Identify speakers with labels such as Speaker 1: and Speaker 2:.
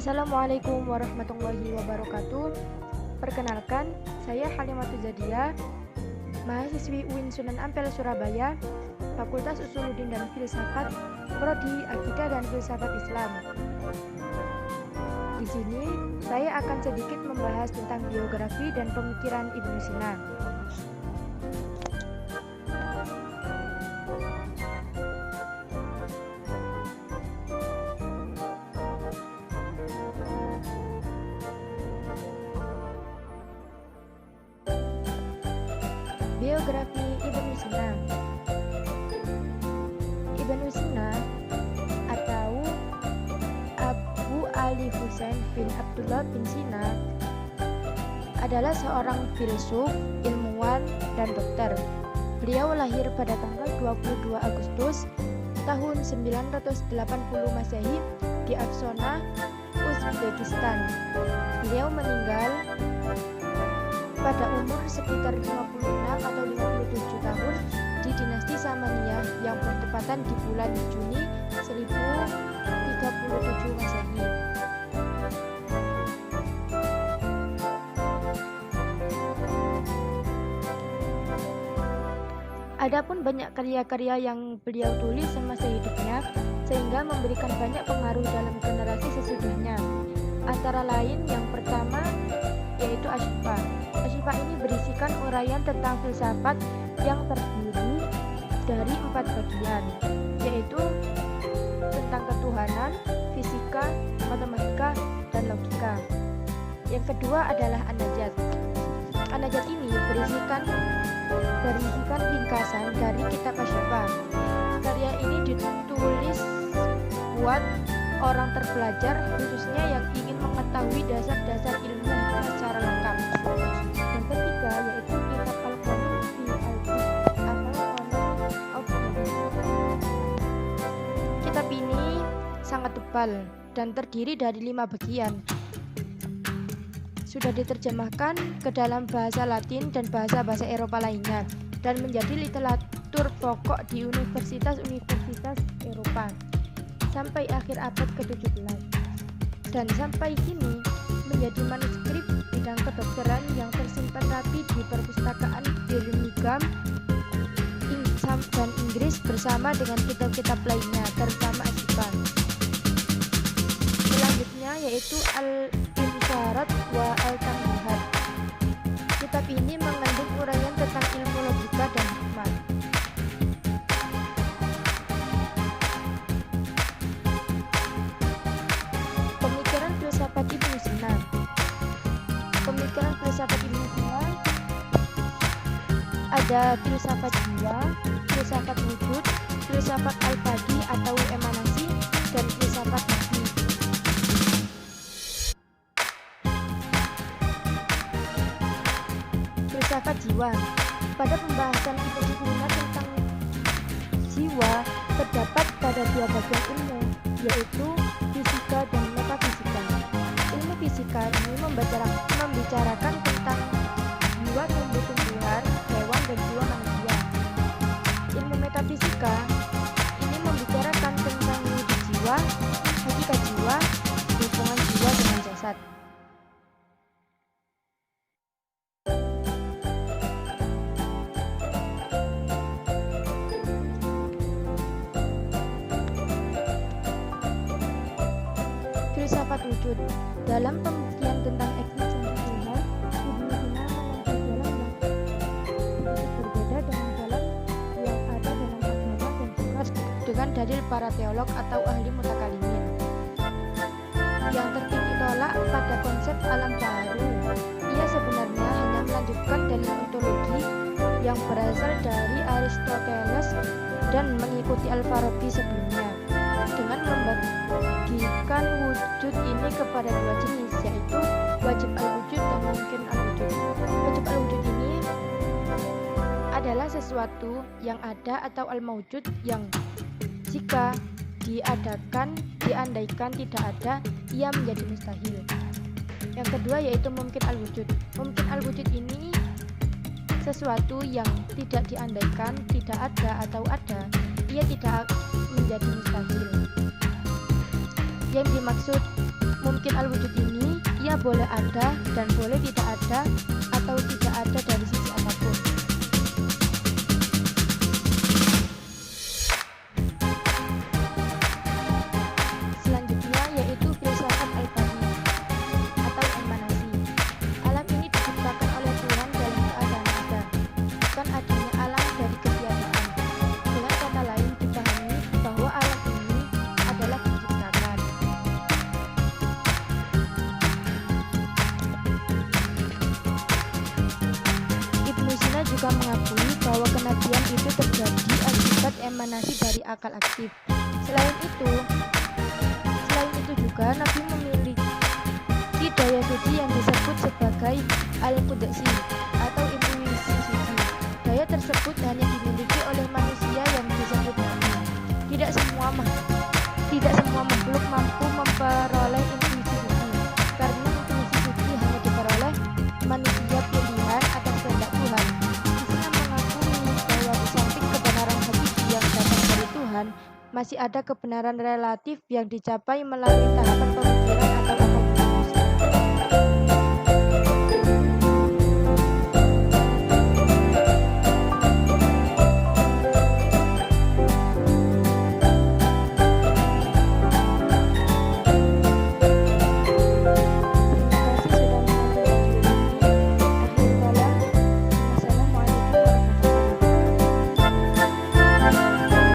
Speaker 1: Assalamualaikum warahmatullahi wabarakatuh. Perkenalkan, saya Halimatul Zadia, mahasiswi UIN Sunan Ampel Surabaya, Fakultas Usuluddin dan Filsafat, Prodi Akidah dan Filsafat Islam. Di sini saya akan sedikit membahas tentang biografi dan pemikiran Ibnu Sina. Biografi Ibnu Sina. Ibnu Sina atau Abu Ali Husain bin Abdullah bin Sina adalah seorang filsuf, ilmuwan, dan dokter. Beliau lahir pada tanggal 22 Agustus tahun 980 Masehi di Afsona, Uzbekistan. Beliau meninggal pada umur sekitar 56 atau 57 tahun di dinasti Samaniyah yang bertepatan di bulan Juni 1037 Masehi. Adapun banyak karya-karya yang beliau tulis semasa hidupnya sehingga memberikan banyak pengaruh dalam generasi sesudahnya. Antara lain yang pertama yaitu Asy-Syifa. Asy-Syifa ini berisikan uraian tentang filsafat yang terdiri dari 4 bagian, yaitu tentang ketuhanan, fisika, matematika, dan logika. Yang kedua adalah An-Najat. An-Najat ini berisikan ringkasan dari kitab Asy-Syifa. Karya ini ditulis buat orang terpelajar, khususnya yang ingin mengetahui dasar-dasar ilmu secara lengkap. Yang ketiga yaitu kitab Al-Qanun fi Al-Fiqh atau Qanun of Hadith. Kitab ini sangat tebal dan terdiri dari 5 bagian. Sudah diterjemahkan ke dalam bahasa Latin dan bahasa-bahasa Eropa lainnya dan menjadi literatur pokok di universitas-universitas Eropa sampai akhir abad ke-17 dan sampai kini menjadi manuskrip bidang kedokteran yang tersimpan rapi di perpustakaan Birmingham dan Inggris bersama dengan kitab-kitab lainnya terutama Asy-Syifa. Selanjutnya yaitu Al-Insyarat wa Al-Tanbihat. Kitab ini mengandung uraian tentang ilmu logika dan hikmah. Pemikiran filsafat Ibnu Sina. Pemikiran filsafat Ibnu Sina ada filsafat jiwa, filsafat wujud, filsafat al-fadi atau emanasi, dan filsafat nabi. Filsafat jiwa. Pada pembahasan Ibnu Sina tentang jiwa terdapat pada 2 bagian ilmu, yaitu fisika dan metafisika. Ilmu fisika ini membicarakan tentang jiwa tumbuh-tumbuhan, hewan, dan jiwa manusia. Ilmu metafisika ini membicarakan tentang wujud jiwa, hakikat jiwa, hubungan jiwa dengan jasad. Filsafat wujud. Dalam pembuktian tentang eksistensi Tuhan, Ibnu Sina menempuh jalan yang berbeda dengan jalan yang ada dalam agama dan juga dengan dalil para teolog atau ahli mutakalimin yang tertitik tolak pada konsep alam baru. Ia sebenarnya hanya melanjutkan dalil ontologi yang berasal dari Aristoteles dan mengikuti Al-Farabi sebelumnya dengan membagikan wujud ini kepada 2 jenis, yaitu wajib al-wujud dan mungkin al-wujud. Wajib al-wujud ini adalah sesuatu yang ada atau al-maujud yang jika diandaikan tidak ada, ia menjadi mustahil. Yang kedua yaitu mungkin al-wujud. Mungkin al-wujud ini sesuatu yang tidak diandaikan, tidak ada atau ada, ia tidak menjadi mustahil. Yang dimaksud mungkin al-wujud ini, ia boleh ada dan boleh tidak ada atau tidak ada dari sisi apapun. Selanjutnya yaitu filsafat al-bari atau emanasi. Alam ini diciptakan oleh Tuhan dalam keadaan ada, bukan adanya alam dari ketiadaan. Dengan kata lain dipahami bahwa alam ini adalah diciptakan. Ibnu Sina juga mengakui bahwa kenabian itu terjadi akibat emanasi dari akal aktif. Selain itu juga Nabi memiliki daya suci yang disebut sebagai al-qudsi atau intuisi suci. Daya tersebut hanya dimiliki oleh manusia yang disebut nabi. Tidak semua makhluk mampu memperoleh intuisi suci, karena intuisi suci hanya diperoleh manusia pilihan atas kehendak Tuhan. Islam mengakui bahwa di samping kebenaran hakiki yang datang dari Tuhan, masih ada kebenaran relatif yang dicapai melalui tahapan pemikiran